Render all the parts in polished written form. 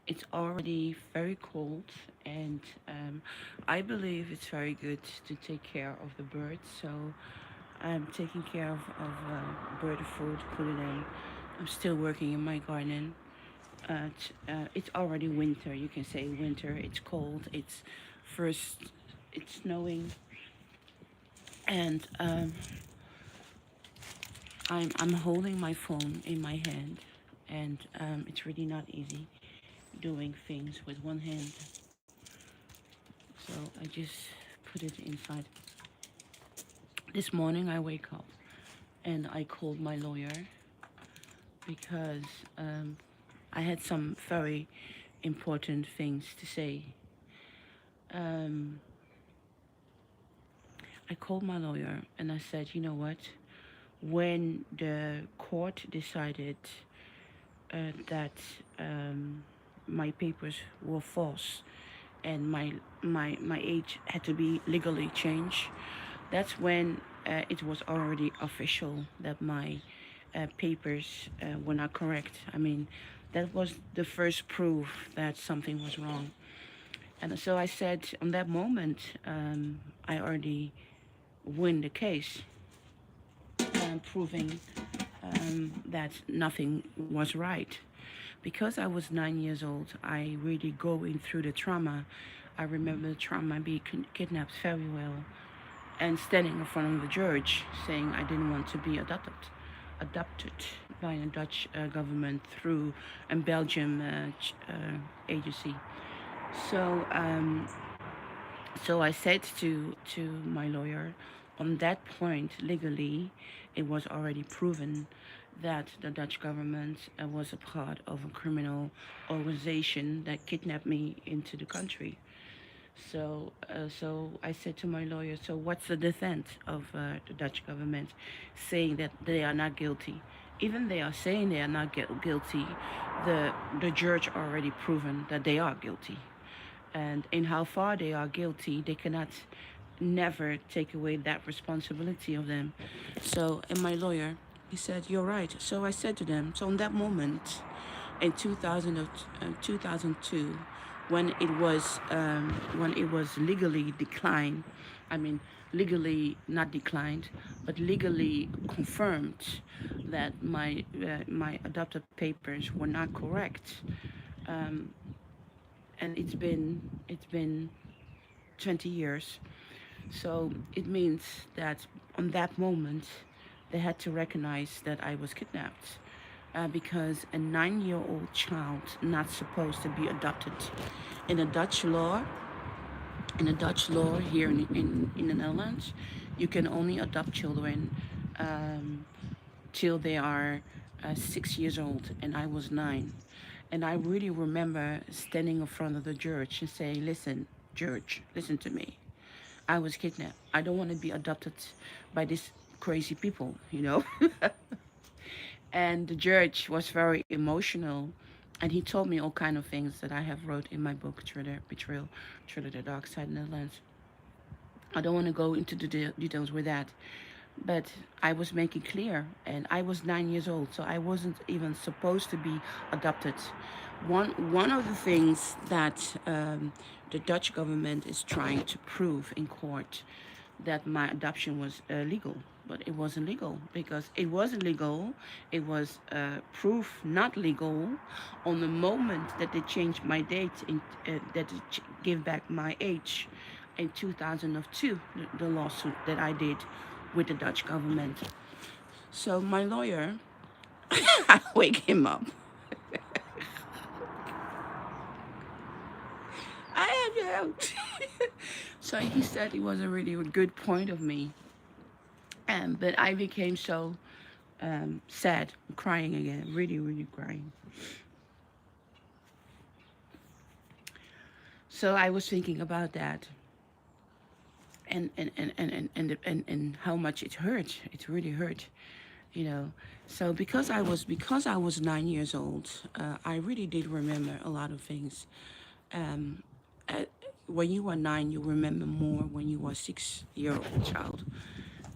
it's already very cold, and I believe it's very good to take care of the birds. So I'm taking care of bird food, putting in. I'm still working in my garden. It's already winter. You can say winter. It's cold. First, it's snowing, and I'm holding my phone in my hand, and it's really not easy doing things with one hand. So I just put it inside. This morning I wake up and I called my lawyer because I had some very important things to say. Um, I called my lawyer and I said, you know what? When the court decided that my papers were false and my age had to be legally changed, that's when it was already official that my papers were not correct. I mean, that was the first proof that something was wrong. And so I said, on that moment, I already win the case, proving that nothing was right. Because I was 9 years old, I really going through the trauma. I remember the trauma being kidnapped very well, and standing in front of the judge saying I didn't want to be adopted by the Dutch government through a Belgium agency. So so I said to my lawyer, on that point legally, it was already proven that the Dutch government was a part of a criminal organization that kidnapped me into the country. So I said to my lawyer, so what's the defense of the Dutch government saying that they are not guilty? Even they are saying they are not guilty, the judge already proven that they are guilty. And in how far they are guilty, they cannot never take away that responsibility of them. So, and my lawyer, he said, you're right. So I said to them, so in that moment, in 2002, when it was legally declined, I mean legally not declined, but legally confirmed that my adopted papers were not correct, um, and it's been 20 years. So it means that on that moment, they had to recognize that I was kidnapped, because a 9-year-old child not supposed to be adopted. In a Dutch law, in a Dutch law here in the Netherlands, you can only adopt children till they are 6 years old, and I was 9. And I really remember standing in front of the judge and saying, listen, judge, listen to me. I was kidnapped. I don't want to be adopted by these crazy people, you know? And the judge was very emotional, and he told me all kind of things that I have wrote in my book, Betrayal, Thriller, the Dark Side of the Netherlands. I don't want to go into the details with that, but I was making clear, and I was 9 years old, so I wasn't even supposed to be adopted. One of the things that the Dutch government is trying to prove in court, that my adoption was legal, but it wasn't legal because it wasn't legal. It was proof not legal on the moment that they changed my date that they gave back my age in 2002, the lawsuit that I did with the Dutch government. So my lawyer, I wake him up. I am out. So he said it was a really good point of me, but I became so sad, crying again, really, really crying. So I was thinking about that, and how much it hurt. It really hurt, you know. So because I was 9 years old, I really did remember a lot of things. Um, uh, when you were 9, you remember more when you were 6 year old child.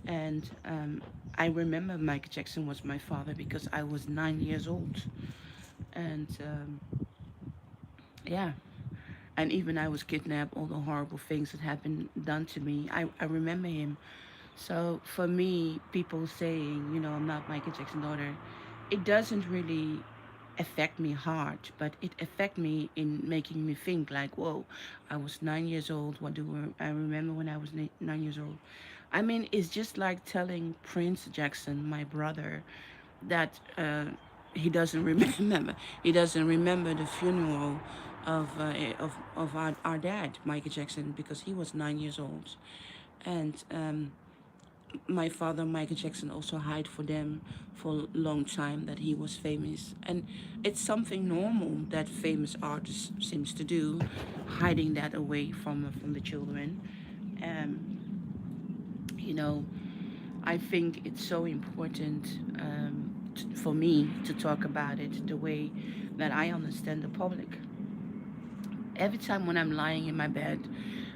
And I remember Michael Jackson was my father because I was 9 years old, and Yeah. And even I was kidnapped, all the horrible things that have been done to me. I remember him. So for me, people saying, I'm not Michael Jackson's daughter, it doesn't really affect me hard, but it affect me in making me think like, whoa, I was 9 years old. What do I remember when I was 9 years old? I mean, it's just like telling Prince Jackson, my brother, that he doesn't remember. He doesn't remember the funeral of our dad, Michael Jackson, because he was 9 years old, and my father, Michael Jackson, also hid for them for a long time that he was famous, and it's something normal that famous artists seems to do, hiding that away from the children. Um, you know, I think it's so important for me to talk about it the way that I understand the public. Every time when I'm lying in my bed,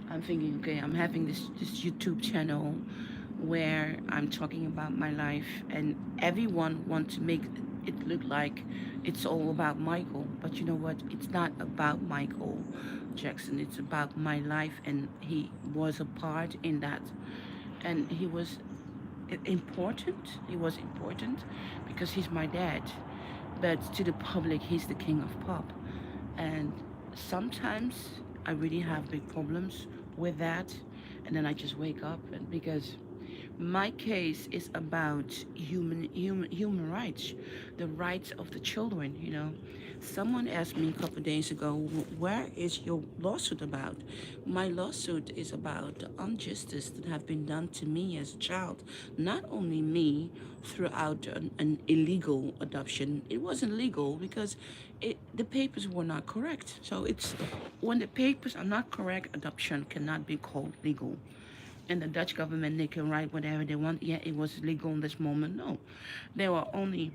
I'm thinking, okay, I'm having this YouTube channel where I'm talking about my life, and everyone wants to make it look like it's all about Michael. But you know what? It's not about Michael Jackson. It's about my life, and he was a part in that, and he was important. He was important because he's my dad. But to the public, he's the king of pop. And sometimes I really have big problems with that. And then I just wake up, and because my case is about human rights, the rights of the children. Someone asked me a couple of days ago, where is your lawsuit about? My lawsuit is about the injustice that have been done to me as a child. Not only me, throughout an illegal adoption. It wasn't legal because the papers were not correct. So it's when the papers are not correct, adoption cannot be called legal. And the Dutch government, they can write whatever they want. Yeah, it was legal in this moment. No, there were only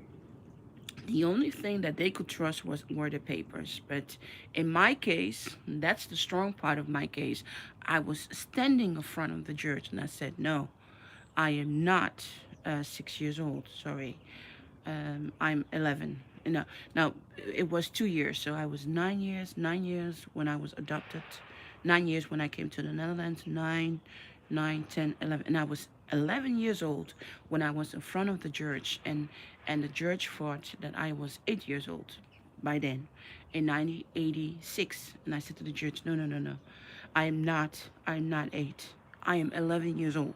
the only thing that they could trust were the papers. But in my case, that's the strong part of my case. I was standing in front of the judge and I said, no, I am not 6 years old. Sorry, I'm 11. No, now it was 2 years. So I was 9 years. 9 years when I was adopted. 9 years when I came to the Netherlands. 9, 9, 10, 11, and I was 11 years old when I was in front of the judge, and the judge thought that I was 8 years old by then, in 1986. And I said to the judge, no, no, no, no, I am not. I'm not 8. I am 11 years old.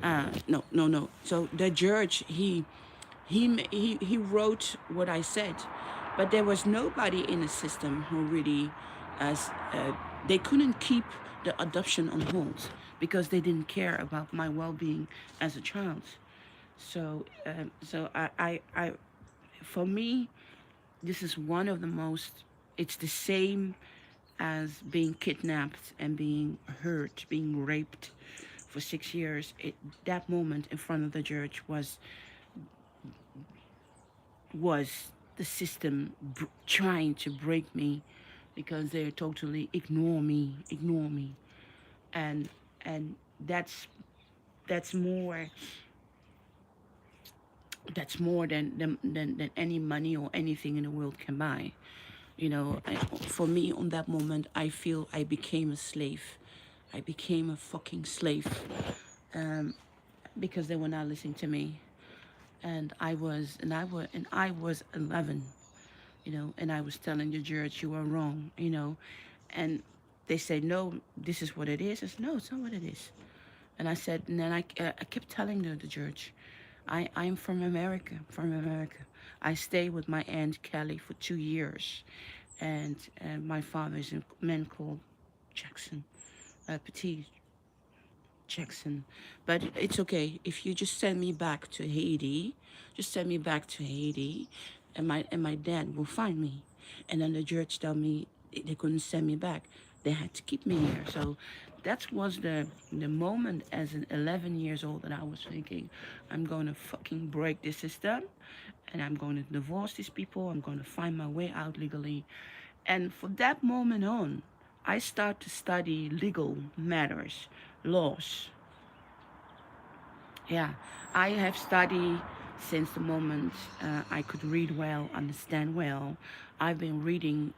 No, no, no. So the judge, he wrote what I said, but there was nobody in the system who really, as they couldn't keep the adoption on hold because they didn't care about my well-being as a child. So for me, this is one of the most. It's the same as being kidnapped and being hurt, being raped for 6 years. That moment in front of the judge was the system trying to break me because they totally ignore me, and and that's more that's more than any money or anything in the world can buy. For me, on that moment, I feel I became a slave. I became a fucking slave, um, because they were not listening to me, and I was 11, and I was telling the judge, you are wrong, and they said, no, this is what it is. I said, no, it's not what it is. And I said, and then I kept telling the judge, I'm from America, I stayed with my aunt Kelly for 2 years, and my father is a man called Jackson, Petit Jackson. But it's okay if you just send me back to Haiti. Just send me back to Haiti, and my dad will find me. And then the judge tell me they couldn't send me back. They had to keep me here. So that was the moment as an 11 years old that I was thinking, I'm going to fucking break this system, and I'm going to divorce these people. I'm going to find my way out legally. And from that moment on, I start to study legal matters, laws. Yeah, I have studied since the moment I could read well, understand well. I've been reading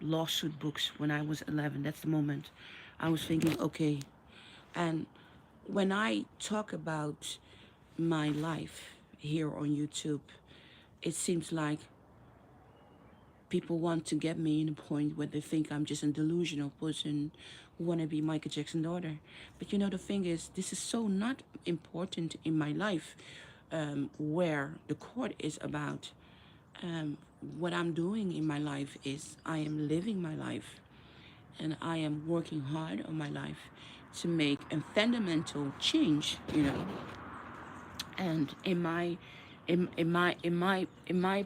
lawsuit books when I was 11. That's the moment I was thinking, okay. And when I talk about my life here on YouTube, it seems like people want to get me in a point where they think I'm just a delusional person who want to be Michael Jackson's daughter. But you know, the thing is, this is so not important in my life, where the court is about. What I'm doing in my life is I am living my life, and I am working hard on my life to make a fundamental change, you know. And in my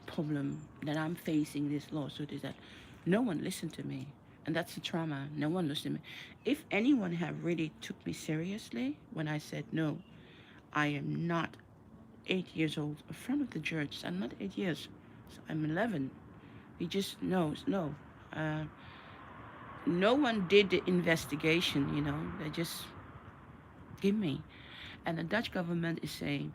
problem that I'm facing this lawsuit is that no one listened to me, and that's the trauma. No one listened to me. If anyone had really took me seriously when I said no, I am not 8 years old in front of the judge. I'm not 8 years, so I'm 11. He just knows no. Uh, no one did the investigation. You know, they just give me, and the Dutch government is saying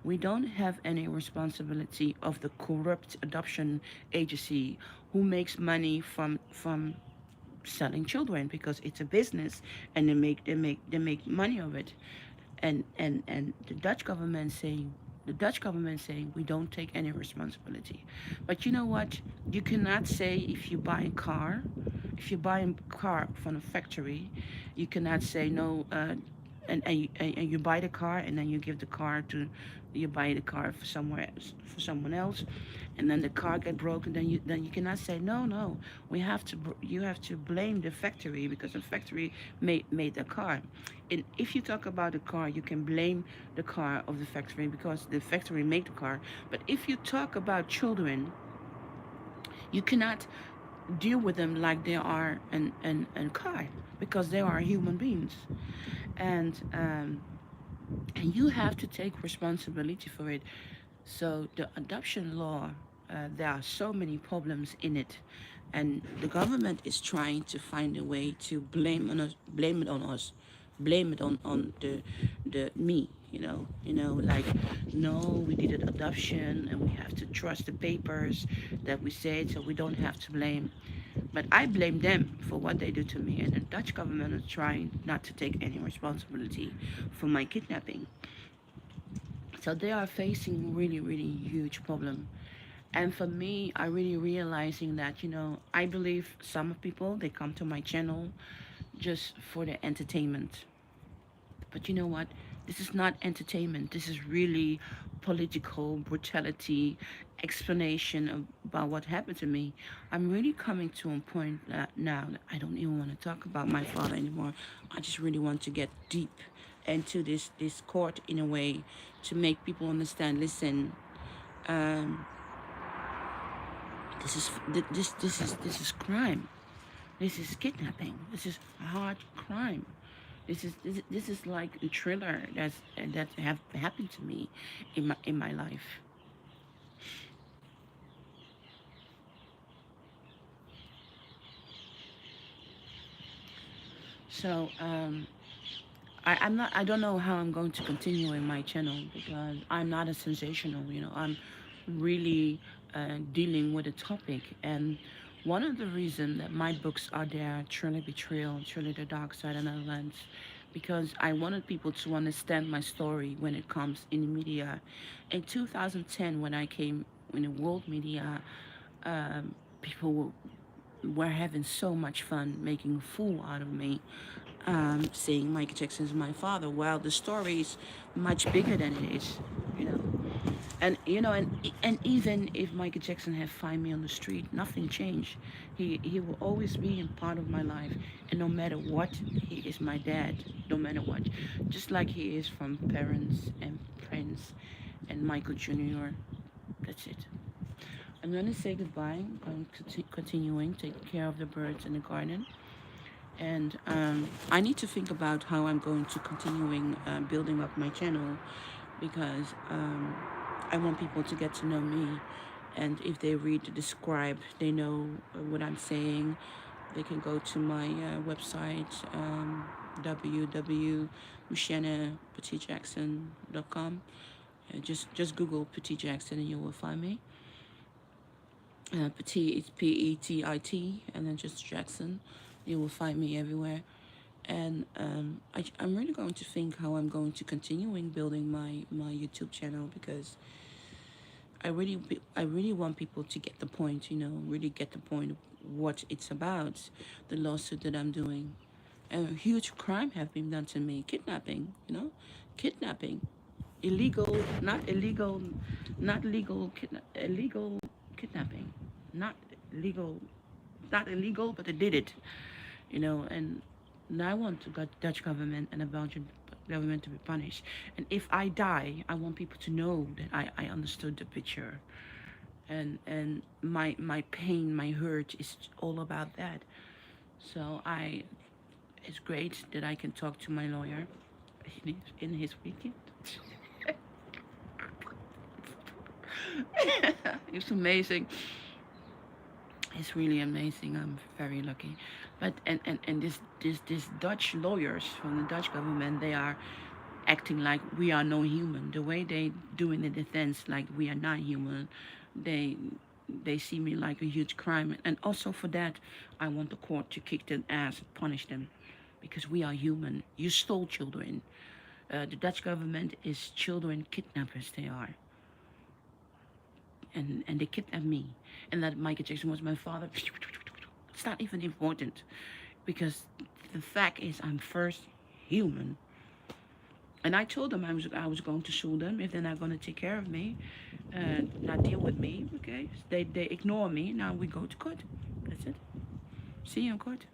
we don't have any responsibility of the corrupt adoption agency who makes money from selling children, because it's a business and they make money of it. And the Dutch government saying we don't take any responsibility. But you know what? You cannot say if you buy a car from a factory, you cannot say no. And you buy the car, and then you buy the car for somewhere else, for someone else, and then the car get broken. Then you cannot say no, no. You have to blame the factory, because the factory made the car. And if you talk about the car, you can blame the car of the factory because the factory made the car. But if you talk about children, you cannot deal with them like they are an car, because they are human beings. And you have to take responsibility for it. So the adoption law, there are so many problems in it, and the government is trying to find a way to blame it on us, blame it on the me. Like, no, we did an adoption, and we have to trust the papers that we said, so we don't have to blame. But I blame them for what they do to me, and the Dutch government is trying not to take any responsibility for my kidnapping. So they are facing really, really huge problem. And for me, I really realizing that, I believe some people, they come to my channel just for the entertainment. But you know what? This is not entertainment. This is really political brutality, explanation about what happened to me. I'm really coming to a point that now that I don't even want to talk about my father anymore. I just really want to get deep into this court in a way to make people understand. Listen, um, this is crime. This is kidnapping. This is hard crime. This is like a thriller that have happened to me in my life. So I'm not. I don't know how I'm going to continue in my channel, because I'm not a sensational. I'm really dealing with a topic, and one of the reasons that my books are there, truly betrayal, truly the dark side and the lens, because I wanted people to understand my story when it comes in the media. In 2010, when I came in the world media, people were having so much fun making a fool out of me, saying Michael Jackson is my father. Well, the story is much bigger than it is, you know. And even if Michael Jackson had find me on the street, nothing changed. He will always be a part of my life, and no matter what, he is my dad. No matter what, just like he is from parents and friends, and Michael Jr. That's it. I'm gonna say goodbye. I'm continuing taking care of the birds in the garden, and I need to think about how I'm going to continuing building up my channel, because I want people to get to know me, and if they read the describe, they know what I'm saying. They can go to my website, www.MociennePetitJackson.com. Just Google Petit Jackson and you will find me. Petit is Petit, and then just Jackson. You will find me everywhere. And I'm really going to think how I'm going to continuing building my YouTube channel, because I really want people to get the point, really get the point of what it's about, the lawsuit that I'm doing. A huge crime have been done to me, kidnapping, kidnapping, illegal, not legal, illegal kidnapping, not legal, not illegal, but they did it, and I want the Dutch government and the Belgian government to be punished. And if I die, I want people to know that I understood the picture. And my pain, my hurt is all about that. So it's great that I can talk to my lawyer in his weekend. It's amazing. It's really amazing. I'm very lucky. But and this Dutch lawyers from the Dutch government, they are acting like we are no human. The way they do in the defense, like we are not human, they they see me like a huge crime. And also for that, I want the court to kick their ass and punish them, because we are human. You stole children. The Dutch government is children kidnappers. They are, and they kidnapped me. And that Michael Jackson was my father. It's not even important, because the fact is I'm first human. And I told them I was going to sue them if they're not going to take care of me and not deal with me. Okay, they ignore me. Now we go to court. That's it. See you in court.